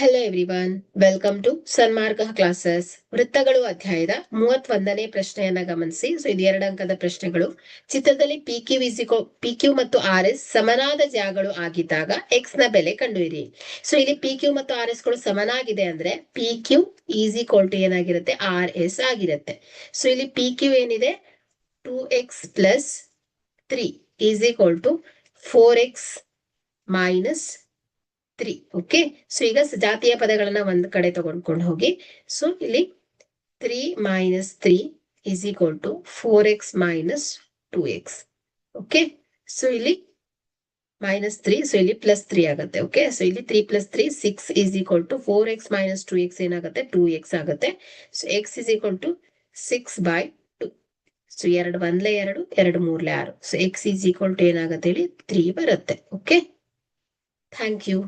Hello everyone, welcome to Sanmarga classes. ವೃತ್ತಗಳು ಅಧ್ಯಾಯದ 31ನೇ ಪ್ರಶ್ನೆಯನ್ನ ಗಮನಿಸಿ. ಸೊ ಇದು 2 ಅಂಕದ ಪ್ರಶ್ನೆಗಳು. ಚಿತ್ರದಲ್ಲಿ ಪಿ ಕ್ಯೂ ಮತ್ತು ಆರ್ ಎಸ್ ಸಮನಾದ ಜಾಗಗಳು ಆಗಿದ್ದಾಗ ಎಕ್ಸ್ ನ ಬೆಲೆ ಕಂಡುಹಿಡಿಯಿರಿ. ಸೊ ಇಲ್ಲಿ ಪಿ ಕ್ಯೂ ಮತ್ತು ಆರ್ ಎಸ್ ಗಳು ಸಮನಾಗಿದೆ ಅಂದ್ರೆ P Q is equal to ಏನಾಗಿರುತ್ತೆ, ಆರ್ ಎಸ್ ಆಗಿರುತ್ತೆ. ಸೊ ಇಲ್ಲಿ ಪಿ ಕ್ಯೂ ಏನಿದೆ, 2x plus 3 is equal to 4x minus 3. Okay, so ಈಗ ಜಾತಿಯ ಪದಗಳನ್ನ ಒಂದ್ ಕಡೆ ತಗೊಂಡ್ಕೊಂಡು ಹೋಗಿ. ಸೊ ಇಲ್ಲಿ 3 minus 3 is equal to 4x minus 2x. Okay, so ಇಲ್ಲಿ ಮೈನಸ್ 3, ಸೊ ಇಲ್ಲಿ ಪ್ಲಸ್ 3 ಆಗುತ್ತೆ. ಓಕೆ, ಸೊ ಇಲ್ಲಿ 3 plus 3 6 is equal to 4x minus 2x ಏನಾಗುತ್ತೆ, 2x ಆಗುತ್ತೆ. So x is equal to 6/2. So 2 1 2 2 3 6. So x is equal to ಏನಾಗುತ್ತೆ ಹೇಳಿ, 3 ಬರುತ್ತೆ. Okay, thank you.